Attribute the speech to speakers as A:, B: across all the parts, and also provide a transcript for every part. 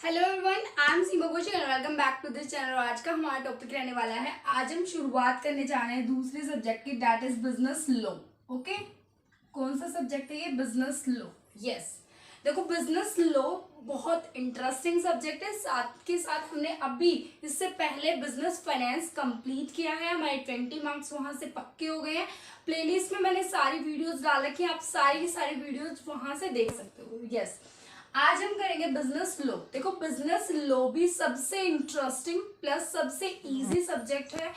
A: Hello everyone, I am Seema Kaushik and welcome back to this channel. आज का हमारा topic रहने वाला है, आज हम शुरुआत करने जा रहे हैं दूसरे सब्जेक्ट की, that is business law. Okay, कौन सा सब्जेक्ट है ये? Business law. यस, देखो बिजनेस लॉ बहुत इंटरेस्टिंग सब्जेक्ट है। साथ के साथ हमने अभी इससे पहले बिजनेस फाइनेंस कंप्लीट किया है, हमारे 20 मार्क्स वहां से पक्के हो गए हैं। प्लेलिस्ट में मैंने सारी वीडियोस डाल रखी है, आप सारी की सारी वीडियोस वहां से देख सकते हो। यस, आज हम करेंगे बिजनेस लॉ। देखो बिजनेस लॉ भी सबसे इंटरेस्टिंग प्लस सबसे इजी सब्जेक्ट है,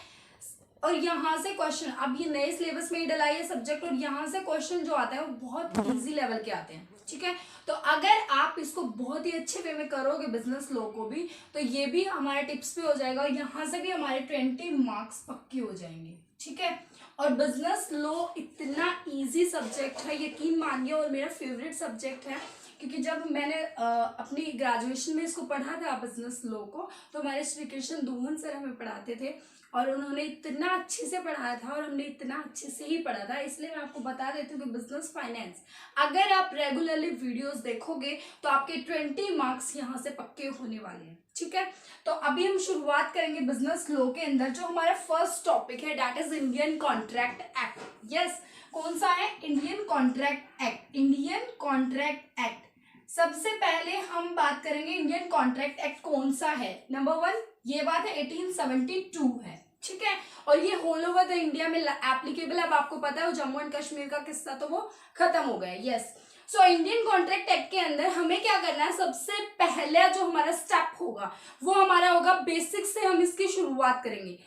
A: और यहाँ से क्वेश्चन, अब ये नए सिलेबस में ही डला है सब्जेक्ट, और यहाँ से क्वेश्चन जो आता है वो बहुत इजी लेवल के आते हैं। ठीक है, तो अगर आप इसको बहुत ही अच्छे वे में करोगे बिजनेस लॉ को भी, तो ये भी हमारे टिप्स पे हो जाएगा, और यहाँ से भी हमारे 20 मार्क्स पक्के हो जाएंगे। ठीक है, और बिजनेस लॉ इतना इजी सब्जेक्ट है, यकीन मानिए, और मेरा फेवरेट सब्जेक्ट है, क्योंकि जब मैंने अपनी ग्रेजुएशन में इसको पढ़ा था बिजनेस लॉ को, तो हमारे श्री कृष्ण दोहन सर हमें पढ़ाते थे, और उन्होंने इतना अच्छे से पढ़ाया था और हमने इतना अच्छे से ही पढ़ा था। इसलिए मैं आपको बता देती हूँ कि बिजनेस फाइनेंस अगर आप रेगुलरली वीडियोस देखोगे तो आपके 20 मार्क्स यहाँ से पक्के होने वाले हैं। ठीक है, तो अभी हम शुरुआत करेंगे बिजनेस लॉ के अंदर। जो हमारा फर्स्ट टॉपिक है that is Indian contract act. Yes, कौन सा है? Indian contract act. Indian contract act, सबसे पहले हम बात करेंगे इंडियन कॉन्ट्रैक्ट एक्ट कौन सा है। नंबर 1, ये बात है 1872 है। ठीक है, और ये होल ओवर द इंडिया में एप्लीकेबल है। अब आपको पता है वो जम्मू एंड कश्मीर का किस्सा तो वो खत्म हो गया। Yes, so Indian contract act के अंदर हमें क्या करना है? सबसे पहला जो हमारा स्टेप होगा वो हमारा होगा बेसिक से, हम इसकी शुरुआत करेंगे।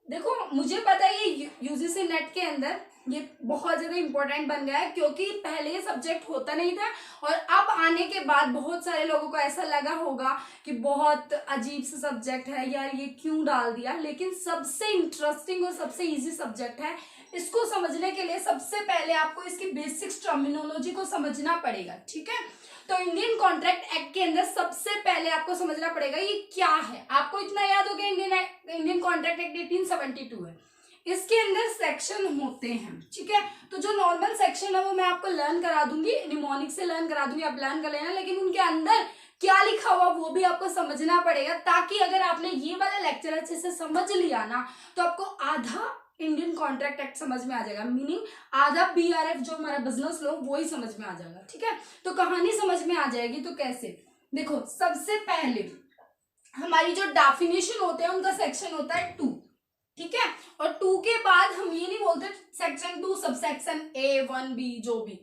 A: देखो मुझे पता है ये यूजीसी नेट के अंदर ये बहुत ज्यादा इंपॉर्टेंट बन गया है, क्योंकि पहले ये सब्जेक्ट होता नहीं था, और अब आने के बाद बहुत सारे लोगों को ऐसा लगा होगा कि बहुत अजीब सा सब्जेक्ट है यार, ये क्यों डाल दिया। लेकिन सबसे इंटरेस्टिंग और सबसे इजी सब्जेक्ट है। इसको समझने के लिए सबसे पहले आपको इसकी बेसिक्स टर्मिनोलॉजी को समझना पड़ेगा। ठीक है, तो इंडियन कॉन्ट्रैक्ट एक्ट के अंदर सबसे पहले आपको समझना पड़ेगा ये क्या है। आपको इतना याद हो गया, इंडियन कॉन्ट्रैक्ट एक्ट 1872 है। इसके अंदर सेक्शन होते हैं। ठीक है, तो जो नॉर्मल सेक्शन है वो मैं आपको लर्न करा दूंगी, निमोनिक से लर्न करा दूंगी, आप लर्न कर लेना, लेकिन उनके अंदर क्या लिखा हुआ वो भी आपको समझना पड़ेगा, ताकि अगर आपने ये वाला लेक्चर अच्छे से समझ लिया ना, तो आपको आधा इंडियन कॉन्ट्रैक्ट एक्ट समझ में आ जाएगा, मीनिंग आधा बीआरएफ जो हमारा बिजनेस लॉ वो ही समझ में आ जाएगा। ठीक है, तो कहानी समझ में आ जाएगी। तो कैसे? देखो सबसे पहले हमारी जो डेफिनेशन होते हैं उनका सेक्शन होता है 2। ठीक है, और 2 के बाद हम ये नहीं बोलते section 2 sub section A 1 B जो भी।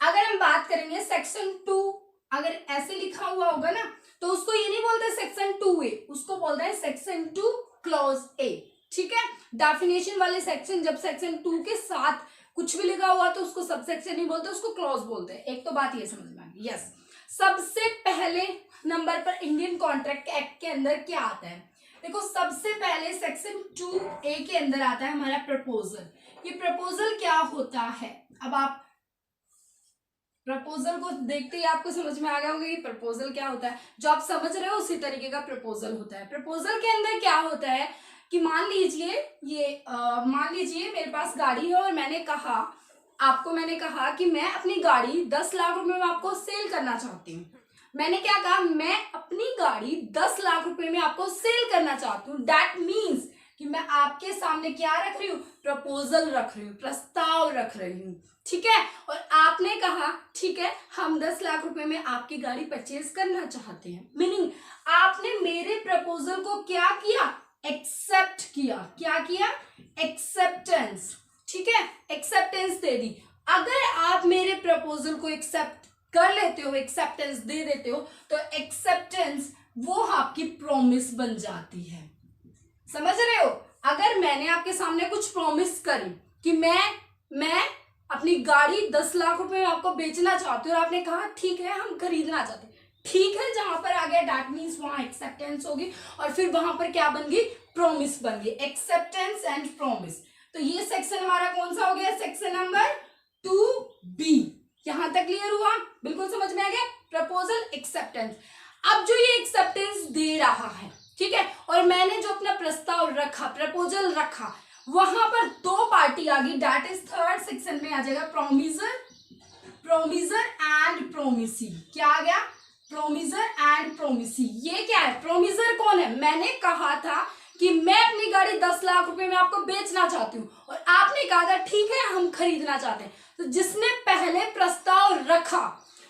A: अगर हम बात करेंगे सेक्शन 2, अगर ऐसे लिखा हुआ होगा ना, तो उसको ये नहीं बोलते सेक्शन 2A, उसको बोलते हैं सेक्शन 2 क्लॉज A। ठीक है, डेफिनेशन वाले सेक्शन, जब सेक्शन 2 के साथ कुछ भी लिखा हुआ तो उसको सब सेक्शन नहीं बोलते, उसको क्लॉज बोलते हैं। एक तो बात ये समझ में आ गई। यस, सबसे पहले नंबर पर इंडियन कॉन्ट्रैक्ट एक्ट के अंदर क्या आता है? देखो सबसे पहले सेक्शन 2A के अंदर आता है हमारा प्रपोजल। ये प्रपोजल क्या होता है? अब आप प्रपोजल को देखते ही आपको समझ में आ गया होगा कि प्रपोजल क्या होता है। जो आप समझ रहे हो उसी तरीके का प्रपोजल होता है। प्रपोजल के अंदर क्या होता है कि मान लीजिए मेरे पास गाड़ी है, और मैंने कहा कि मैं अपनी गाड़ी 10 लाख रुपए में आपको सेल करना चाहती हूँ। मैंने क्या कहा? मैं अपनी गाड़ी 10 लाख रुपए में आपको सेल करना चाहती हूँ। दैट मीन्स कि मैं आपके सामने क्या रख रही हूँ? प्रपोजल रख रही हूँ, प्रस्ताव रख रही हूँ। ठीक है, और आपने कहा ठीक है हम 10 लाख रुपए में आपकी गाड़ी परचेज करना चाहते हैं, मीनिंग आपने मेरे प्रपोजल को क्या किया? एक्सेप्ट किया। क्या किया? एक्सेप्टेंस। ठीक है, एक्सेप्टेंस दे दी। अगर आप मेरे प्रपोजल को एक्सेप्ट कर लेते हो, एक्सेप्टेंस दे देते हो, तो एक्सेप्टेंस वो आपकी प्रॉमिस बन जाती है। समझ रहे हो? अगर मैंने आपके सामने कुछ प्रॉमिस करी कि मैं अपनी गाड़ी 10 लाख रुपए में आपको बेचना चाहती हूँ, और आपने कहा ठीक है हम खरीदना चाहते हैं, ठीक है, जहां पर आ गया दैट मीन्स वहां एक्सेप्टेंस होगी, और फिर वहां पर क्या बन गई? प्रॉमिस बन गई, एक्सेप्टेंस एंड प्रॉमिस। तो ये सेक्शन हमारा कौन सा हो गया? Section number 2B। यहां तक क्लियर हुआ? बिल्कुल समझ में आ गया? Proposal, acceptance. अब जो ये एक्सेप्टेंस दे रहा है, ठीक है, और मैंने जो अपना प्रस्ताव रखा, प्रपोजल रखा, वहां पर 2 पार्टी आ गई, दैट इज 3rd सेक्शन में आ जाएगा प्रोमिसर एंड प्रोमिसी। क्या आ गया? Promisor and promisee. ये क्या है? प्रोमिसर कौन है? मैंने कहा था कि मैं अपनी गाड़ी 10 लाख रुपए में आपको बेचना चाहती हूँ और आपने कहा था ठीक है हम खरीदना चाहते हैं। तो जिसने पहले प्रस्ताव रखा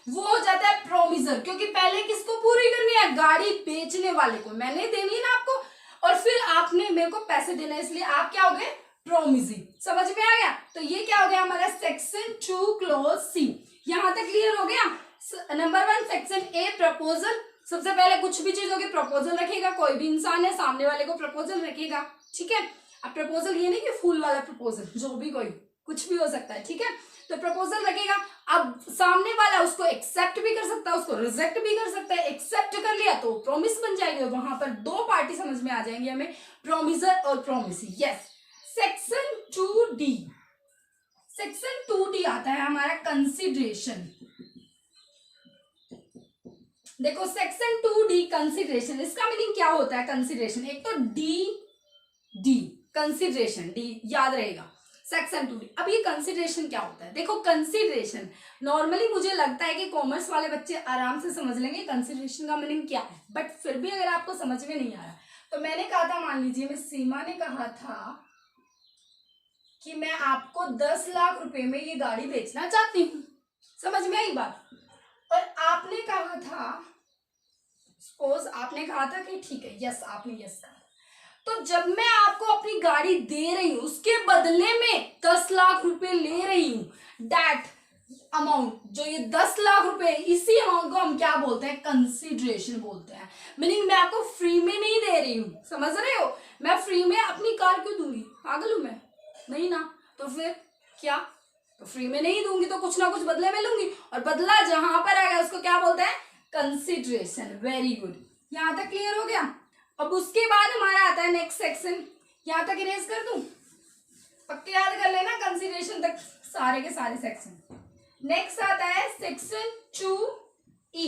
A: वो हो जाता है प्रोमिसर, क्योंकि पहले किसको पूरी करनी है? गाड़ी बेचने वाले को। मैंने देनी है ना आपको और फिर आपने मेरे को पैसे देना है, इसलिए आप क्या हो गए? प्रोमिसी। समझ में आ गया? तो ये क्या हो गया हमारा सेक्शन 2 क्लॉज सी। यहां तक क्लियर हो गया? Number 1 section A proposal. सबसे पहले कुछ भी चीज होगी प्रपोजल रखेगा, कोई भी इंसान है सामने वाले को प्रपोजल रखेगा, ठीक है। अब प्रपोजल ये नहीं कि फूल वाला प्रपोजल, जो भी कोई कुछ भी हो सकता है, ठीक है। तो प्रपोजल रखेगा, अब सामने वाला उसको एक्सेप्ट भी कर सकता है, उसको रिजेक्ट भी कर सकता है। एक्सेप्ट कर लिया तो प्रॉमिस बन जाएगी, वहां पर दो पार्टी समझ में आ जाएंगे हमें, प्रोमिसर और promisee. Yes. Section 2D, section 2D आता है हमारा कंसिडरेशन। देखो सेक्शन 2D कंसिडरेशन, इसका मीनिंग क्या होता है? कंसिडरेशन, एक तो डी कंसिडरेशन, डी याद रहेगा। Section 2D। अब ये कंसिडरेशन क्या होता है? देखो कंसिडरेशन नॉर्मली मुझे लगता है कि कॉमर्स वाले बच्चे आराम से समझ लेंगे कंसिडरेशन का मीनिंग क्या है, बट फिर भी अगर आपको समझ में नहीं आ रहा तो मैंने कहा था, मान लीजिए मैं सीमा ने कहा था कि मैं आपको 10 लाख रुपए में ये गाड़ी बेचना चाहती हूँ। समझ में आई बात? और आपने कहा था, सपोज आपने कहा था कि ठीक है, यस, आपने यस कहा। तो जब मैं आपको अपनी गाड़ी दे रही हूं उसके बदले में 10 लाख रुपए ले रही हूं, दैट अमाउंट, जो ये 10 लाख रुपए, इसी अमाउंट को हम क्या बोलते हैं? कंसिडरेशन बोलते हैं। मीनिंग मैं आपको फ्री में नहीं दे रही हूं, समझ रहे हो? मैं फ्री में अपनी कार क्यों दूंगी? पागल हूं मैं? नहीं ना। तो फिर क्या? तो फ्री में नहीं दूंगी तो कुछ ना कुछ बदले में लूंगी, और बदला जहां पर आएगा उसको क्या बोलते हैं? कंसिडरेशन। वेरी गुड, यहां तक क्लियर हो गया। अब उसके बाद हमारा आता है नेक्स्ट सेक्शन, यहां तक इरेज कर दूं, पक्के याद कर लेना कंसिडरेशन तक सारे के सारे सेक्शन। नेक्स्ट आता है सेक्शन 2E।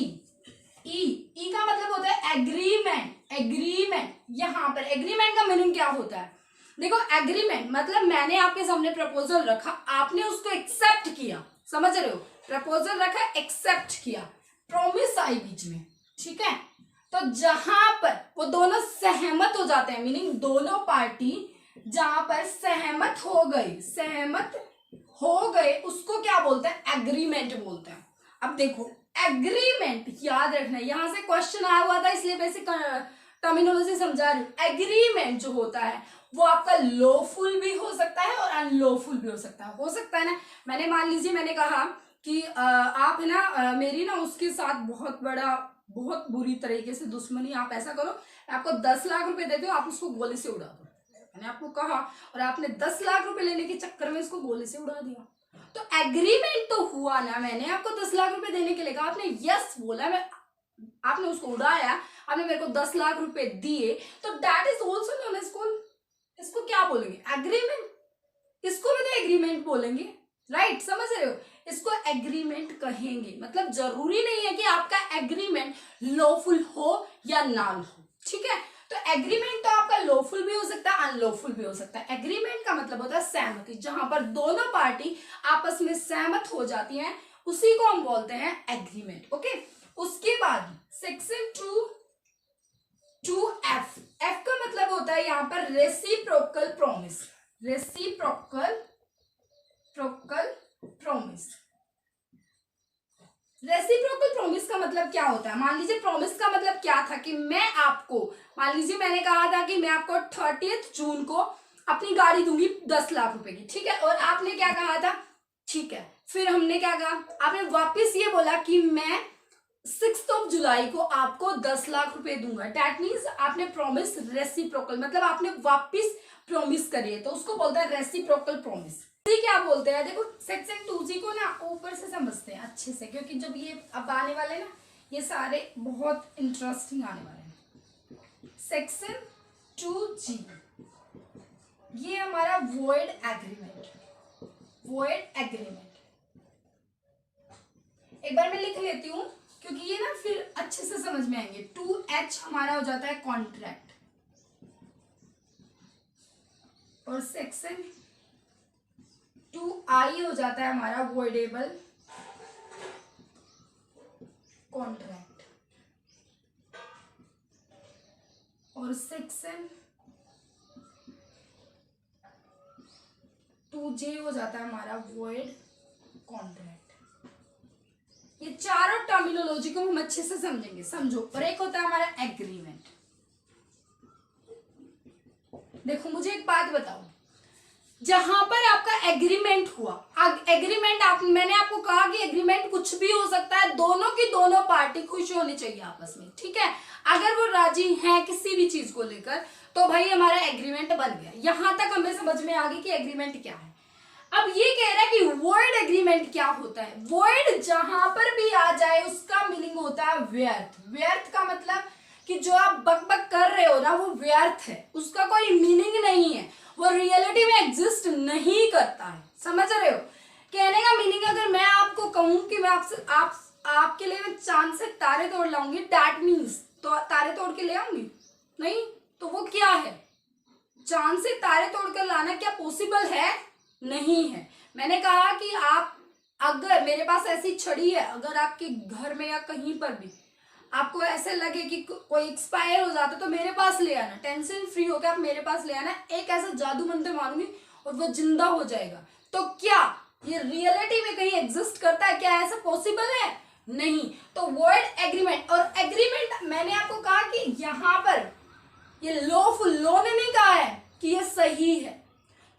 A: ई का मतलब होता है एग्रीमेंट। एग्रीमेंट, यहां पर एग्रीमेंट का मीनिंग क्या होता है? देखो एग्रीमेंट मतलब मैंने आपके सामने प्रपोजल रखा, आपने उसको एक्सेप्ट किया, समझ रहे हो? प्रपोजल रखा, एक्सेप्ट किया, प्रॉमिस आई बीच में, ठीक है। तो जहां पर वो दोनों सहमत हो जाते हैं, मीनिंग दोनों पार्टी जहां पर सहमत हो गए उसको क्या बोलते हैं? एग्रीमेंट बोलते हैं। अब देखो एग्रीमेंट याद रखना, यहां से क्वेश्चन आया हुआ था इसलिए बेसिक टर्मिनोलॉजी समझा रही हूं। एग्रीमेंट जो होता है वो आपका लॉफुल भी हो सकता है और अनलॉफुल भी हो सकता है। हो सकता है ना, मैंने मान लीजिए मैंने कहा कि आप है ना मेरी ना उसके साथ बहुत बुरी तरीके से दुश्मनी, आप ऐसा करो मैं आपको 10 लाख रुपए देती हूँ, आप उसको गोली से उड़ा दो। मैंने आपको कहा और आपने 10 लाख रुपए लेने के चक्कर में उसको गोली से उड़ा दिया, तो एग्रीमेंट तो हुआ ना। मैंने आपको 10 लाख रुपए देने के लिए कहा, आपने यस बोला, मैं आपने उसको उड़ाया, आपने मेरे को 10 लाख रुपए दिए, तो that is also known as call, इसको क्या बोलेंगे? एग्रीमेंट। इसको भी तो एग्रीमेंट बोलेंगे, राइट? समझ रहे हो? इसको एग्रीमेंट कहेंगे। मतलब जरूरी नहीं है कि आपका एग्रीमेंट लॉफुल हो या ना हो, ठीक है। तो एग्रीमेंट तो आपका लॉफुल भी हो सकता है, अनलॉफुल भी हो सकता है। एग्रीमेंट का मतलब होता है सहमति, जहां पर दोनों पार्टी आपस में सहमत हो जाती हैं, उसी को हम बोलते हैं एग्रीमेंट। ओके, उसके बाद सेक्शन 2F। एफ का मतलब होता है यहाँ पर reciprocal promise. Reciprocal promise. Reciprocal promise का मतलब क्या होता है? मान लीजिए प्रॉमिस का मतलब क्या था कि मैं आपको, मान लीजिए मैंने कहा था कि मैं आपको 30 जून को अपनी गाड़ी दूंगी 10 लाख रुपए की, ठीक है। और आपने क्या कहा था? ठीक है। फिर हमने क्या कहा? आपने वापस ये बोला कि मैं 6 जुलाई को आपको 10 लाख रुपए दूंगा। दैट मीन्स आपने प्रॉमिस रेसिप्रोकल, मतलब आपने वापस प्रॉमिस करी है, तो उसको बोलते हैं रेसिप्रोकल प्रॉमिस। क्या बोलते हैं? देखो सेक्शन 2G को ना ऊपर से समझते हैं अच्छे से, क्योंकि जब ये अब आने वाले ना ये सारे बहुत इंटरेस्टिंग आने वाले हैं। सेक्शन 2G ये हमारा वॉइड एग्रीमेंट। वॉइड एग्रीमेंट एक बार मैं लिख लेती हूं क्योंकि ये ना फिर अच्छे से समझ में आएंगे। 2H हमारा हो जाता है कॉन्ट्रैक्ट, और सेक्शन 2I हो जाता है हमारा वॉइडेबल कॉन्ट्रैक्ट। और सेक्शन 2J हो जाता है हमारा वॉइड कॉन्ट्रैक्ट। ये चारों टर्मिनोलॉजी को हम अच्छे से समझेंगे, समझो। और एक होता है हमारा एग्रीमेंट। देखो मुझे एक बात बताओ, जहां पर आपका एग्रीमेंट हुआ, एग्रीमेंट मैंने आपको कहा कि एग्रीमेंट कुछ भी हो सकता है, दोनों की दोनों पार्टी खुश होनी चाहिए आपस में, ठीक है। अगर वो राजी हैं किसी भी चीज को लेकर तो भाई हमारा एग्रीमेंट बन गया। यहां तक हमें समझ में आ गई कि एग्रीमेंट क्या है। अब ये कह रहा है कि वॉइड एग्रीमेंट क्या होता है। वॉइड जहां पर भी आ जाए उसका मीनिंग होता है व्यर्थ। व्यर्थ का मतलब कि जो आप बकबक कर रहे हो ना वो व्यर्थ है, उसका कोई मीनिंग नहीं है, वो रियलिटी में एग्जिस्ट नहीं करता है। समझ रहे हो कहने का मीनिंग? अगर मैं आपको कहूं कि मैं आपके लिए मैं चांद से तारे तोड़ लाऊंगी, दैट मीन्स तो तारे तोड़ के ले आऊंगी? नहीं। तो वो क्या है? चांद से तारे तोड़कर लाना क्या पॉसिबल है? नहीं है। मैंने कहा कि आप, अगर मेरे पास ऐसी छड़ी है, अगर आपके घर में या कहीं पर भी आपको ऐसे लगे कि कोई एक्सपायर हो जाता तो मेरे पास ले आना, टेंशन फ्री होकर आप मेरे पास ले आना। एक ऐसा जादू मंत्र मारूंगी और वो जिंदा हो जाएगा। तो क्या ये रियलिटी में कहीं एग्जिस्ट करता है? क्या ऐसा पॉसिबल है? नहीं। तो वॉइड एग्रीमेंट, और एग्रीमेंट मैंने आपको कहा कि यहाँ पर ये लॉफुल, लॉ ने नहीं कहा है कि ये सही है।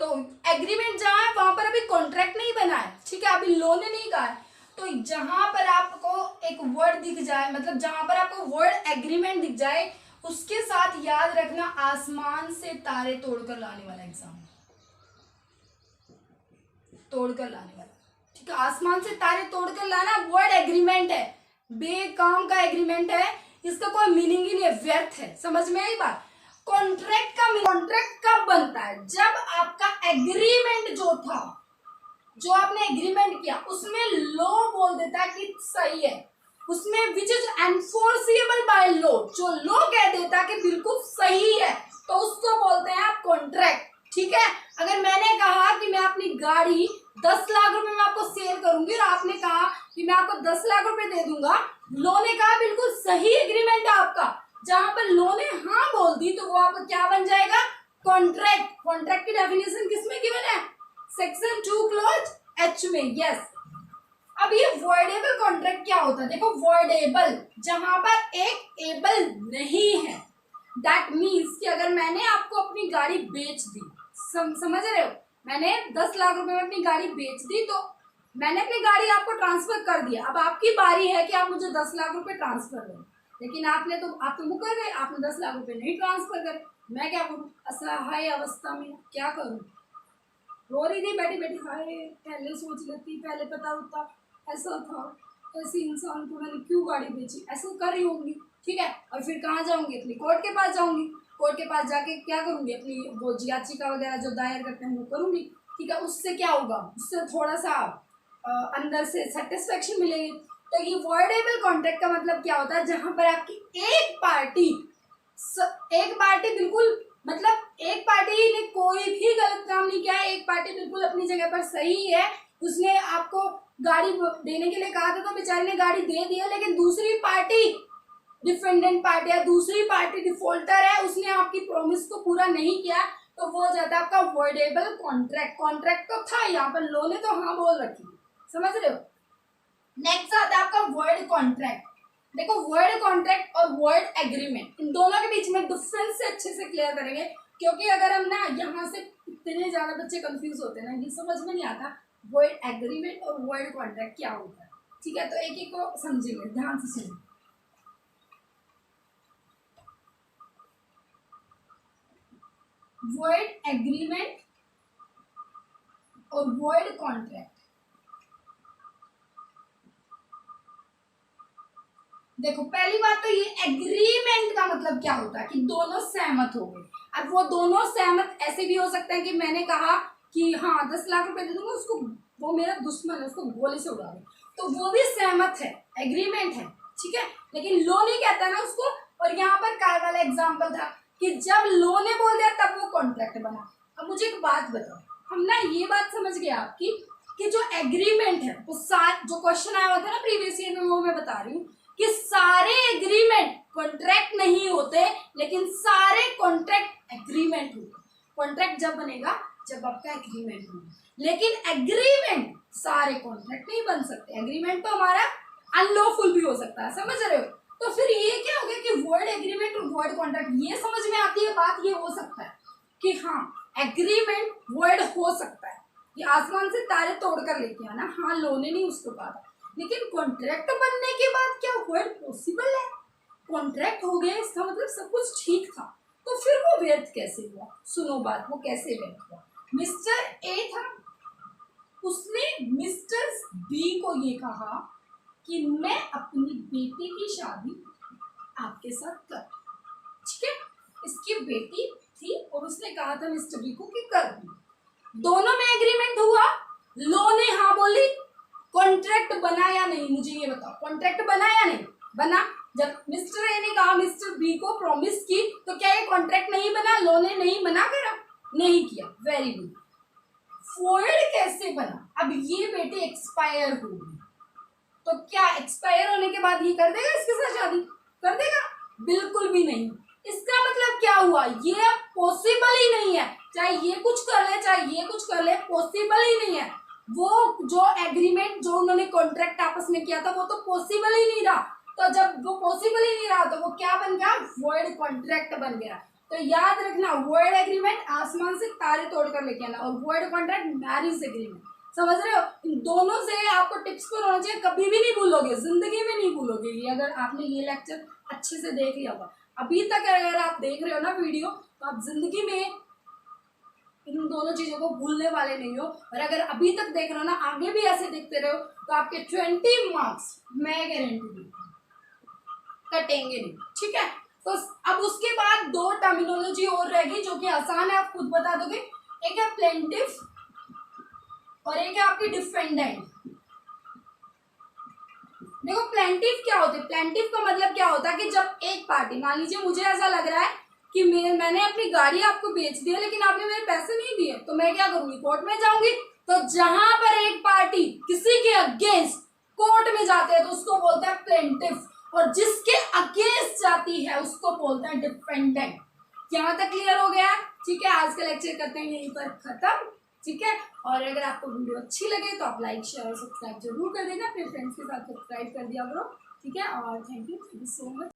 A: तो एग्रीमेंट जहां है वहां पर अभी कॉन्ट्रैक्ट नहीं बना है, ठीक है, अभी लॉ ने नहीं कहा है। तो जहां पर आपको एक वर्ड दिख जाए, मतलब जहां पर आपको वर्ड एग्रीमेंट दिख जाए, उसके साथ याद रखना आसमान से तारे तोड़कर लाने वाला एग्जाम, तोड़कर लाने वाला, ठीक है। आसमान से तारे तोड़कर लाना वर्ड एग्रीमेंट है, बेकाम का एग्रीमेंट है, इसका कोई मीनिंग ही नहीं है, व्यर्थ है। समझ में आई बात? कॉन्ट्रैक्ट कब बनता है? जब आपका एग्रीमेंट जो था, जो आपने एग्रीमेंट किया, उसमें लॉ बोल देता है कि सही है, उसमें which is enforceable by law, जो लॉ कह देता है कि बिल्कुल सही है, तो उसको बोलते हैं आप कॉन्ट्रैक्ट, ठीक है। अगर मैंने कहा कि मैं अपनी गाड़ी 10 लाख रुपए में आपको सेल करूंगी और आपने कहा कि मैं आपको 10 लाख रुपए दे दूंगा, लॉ ने कहा बिल्कुल सही एग्रीमेंट है आपका, जहां पर लॉ ने हाँ बोल दी तो वो आपका क्या बन जाएगा? कॉन्ट्रैक्ट। कॉन्ट्रैक्ट की डेफिनेशन किसमें गिवन है? सेक्शन 2 क्लॉज H में, यस। अब ये वॉइडेबल कॉन्ट्रैक्ट क्या होता है? देखो वॉइडेबल जहां पर एक एबल नहीं है, दैट मीन्स कि अगर मैंने आपको अपनी गाड़ी बेच दी, समझ रहे हो, मैंने 10 लाख रुपए में अपनी गाड़ी बेच दी, तो मैंने अपनी गाड़ी आपको ट्रांसफर कर दिया। अब आपकी बारी है कि आप मुझे 10 लाख रुपए ट्रांसफर करो, लेकिन आप तो मुकर गए, आपने 10 लाख रुपए नहीं ट्रांसफर करे। मैं क्या करूँ? असहाय अवस्था में क्या करूँ? रो रही थी बैठी बैठी, हाय पहले सोच लेती, पहले पता होता ऐसा था, ऐसी इंसान को मैंने क्यों गाड़ी बेची, ऐसा कर रही होंगी, ठीक है। और फिर कहाँ जाऊंगी? अपनी कोर्ट के पास जाऊंगी, कोर्ट के पास जाके क्या करूंगी? अपनी वो याचिका वगैरह जो दायर करते हैं वो करूंगी, ठीक है। उससे क्या होगा? उससे थोड़ा सा अंदर से सेटिस्फेक्शन मिलेगी। तो ये वॉइडेबल कॉन्ट्रैक्ट का मतलब क्या होता है? जहां पर आपकी एक पार्टी बिल्कुल, मतलब एक पार्टी ने कोई भी गलत काम नहीं किया है, एक पार्टी बिल्कुल अपनी जगह पर सही है, उसने आपको गाड़ी देने के लिए कहा था तो बेचारे ने गाड़ी दे दिया, लेकिन दूसरी पार्टी डिफेंडेंट पार्टी या दूसरी पार्टी डिफॉल्टर है, उसने आपकी प्रॉमिस को पूरा नहीं किया, तो वो हो जाता है आपका वॉइडेबल कॉन्ट्रैक्ट। कॉन्ट्रैक्ट तो था यहाँ पर, लॉ ने तो हाँ बोल रखी, समझ रहे हो। नेक्स्ट आता है आपका वर्ड कॉन्ट्रैक्ट। देखो वर्ड कॉन्ट्रैक्ट और वर्ड एग्रीमेंट, इन दोनों के बीच में डिफरेंस से अच्छे से क्लियर करेंगे, क्योंकि अगर हम ना यहाँ से इतने ज्यादा बच्चे कंफ्यूज होते हैं ना, ये समझ में नहीं आता वर्ड एग्रीमेंट और वर्ड कॉन्ट्रैक्ट क्या होता है, ठीक है। तो एक एक को समझेंगे, ध्यान से सुनिए। वर्ड एग्रीमेंट और वर्ड कॉन्ट्रैक्ट, देखो पहली बात तो ये एग्रीमेंट का मतलब क्या होता है कि दोनों सहमत हो गए। अब वो दोनों सहमत ऐसे भी हो सकते हैं कि मैंने कहा कि हाँ 10 लाख रुपए दे दूंगा, उसको वो मेरा दुश्मन है, उसको गोली से उड़ा दे, तो वो भी सहमत है, एग्रीमेंट है, ठीक है। लेकिन लॉ नहीं कहता ना उसको। और यहाँ पर कार वाला एग्जाम्पल था कि जब लॉ ने बोल दिया तब वो कॉन्ट्रैक्ट बना। अब मुझे एक बात बताओ, हम ना ये बात समझ गए आपकी कि जो एग्रीमेंट है वो जो क्वेश्चन आया हुआ था ना प्रीवियस ईयर में, वो मैं बता रही हूँ कि सारे एग्रीमेंट कॉन्ट्रैक्ट नहीं होते, लेकिन सारे कॉन्ट्रैक्ट एग्रीमेंट होते। कॉन्ट्रैक्ट जब बनेगा जब आपका एग्रीमेंट होगा, लेकिन एग्रीमेंट सारे कॉन्ट्रैक्ट नहीं बन सकते। एग्रीमेंट तो हमारा अनलॉफुल भी हो सकता है, समझ रहे हो? तो फिर ये क्या हो गया कि वर्ड एग्रीमेंट और वर्ड कॉन्ट्रैक्ट, ये समझ में आती है बात। ये हो सकता है कि हाँ एग्रीमेंट वर्ड हो सकता है, ये आसमान से तारे तोड़कर लेके आना, हाँ लो ने नहीं उसको कहा, लेकिन कॉन्ट्रैक्ट बनने के बाद क्या वर्ड पॉसिबल है? कॉन्ट्रैक्ट हो गया इसका मतलब सब कुछ ठीक था, तो फिर वो व्यर्थ कैसे हुआ? सुनो बात, वो कैसे व्यर्थ हुआ। मिस्टर ए था, उसने मिस्टर बी को ये कहा कि मैं अपनी बेटी की शादी आपके साथ कर, ठीक है? इसकी बेटी थी और उसने कहा था मिस्टर बी को कि कर दूं। दोनों में एग्रीमेंट हुआ, लो ने हाँ बोली, कॉन्ट्रैक्ट बना या नहीं? मुझे ये बताओ, कॉन्ट्रैक्ट बना या नहीं बना? जब मिस्टर ए ने कहा मिस्टर बी को प्रॉमिस की, तो क्या ये कॉन्ट्रैक्ट नहीं बना? लो ने नहीं मना करा, नहीं किया, वेरी गुड। फॉइड कैसे बना? अब ये बेटी एक्सपायर हो गई, तो क्या एक्सपायर होने के बाद ये कर देगा इसके साथ शादी? कर देगा? बिल्कुल भी नहीं। इसका मतलब क्या हुआ? ये अब पॉसिबल ही नहीं है, चाहे ये कुछ कर ले चाहे ये कुछ कर ले, पॉसिबल ही नहीं है। वो जो एग्रीमेंट जो उन्होंने कॉन्ट्रैक्ट आपस में किया था वो तो पॉसिबल ही नहीं रहा। तो जब वो पॉसिबल ही नहीं रहा तो वो क्या बन गया? वर्ड कॉन्ट्रैक्ट बन गया। तो याद रखना, वर्ड एग्रीमेंट आसमान से तारे तोड़कर लेके आना, और वर्ड कॉन्ट्रैक्ट मैरिज एग्रीमेंट। समझ रहे हो? इन दोनों से आपको टिप्स को होना चाहिए, कभी भी नहीं भूलोगे, जिंदगी में नहीं भूलोगे ये, अगर आपने ये लेक्चर अच्छे से देख लिया होगा। अभी तक अगर आप देख रहे हो ना वीडियो, तो आप जिंदगी में इन दोनों चीजों को भूलने वाले नहीं हो। और अगर अभी तक देख रहे हो ना, आगे भी ऐसे देखते रहो, तो आपके 20 मार्क्स मैं गारंटी दूँ कटेंगे नहीं, ठीक है? तो अब उसके बाद दो टर्मिनोलॉजी और रहेगी जो कि आसान है, आप खुद बता दोगे। एक है प्लेंटिफ और एक है आपकी डिफेंडेंट। देखो प्लेंटिफ क्या होते हैं? प्लेंटिफ का मतलब क्या होता है कि जब एक पार्टी, मान लीजिए मुझे ऐसा लग रहा है कि मैंने अपनी गाड़ी आपको बेच दी है लेकिन आपने मेरे पैसे नहीं दिए, तो मैं क्या करूंगी? कोर्ट में जाऊंगी। तो जहां पर एक पार्टी किसी के अगेंस्ट कोर्ट में जाते हैं तो उसको बोलते हैं प्लेंटिफ, और जिसके अगेंस्ट जाती है उसको बोलते हैं डिफेंडेंट। यहाँ तक क्लियर हो गया? ठीक है, आज का लेक्चर करते हैं यहीं पर खत्म, ठीक है? और अगर आपको वीडियो अच्छी लगे तो आप लाइक शेयर और सब्सक्राइब जरूर कर देना, अपने फ्रेंड्स के साथ सब्सक्राइब कर दिया करो, ठीक है? और थैंक यू सो मच।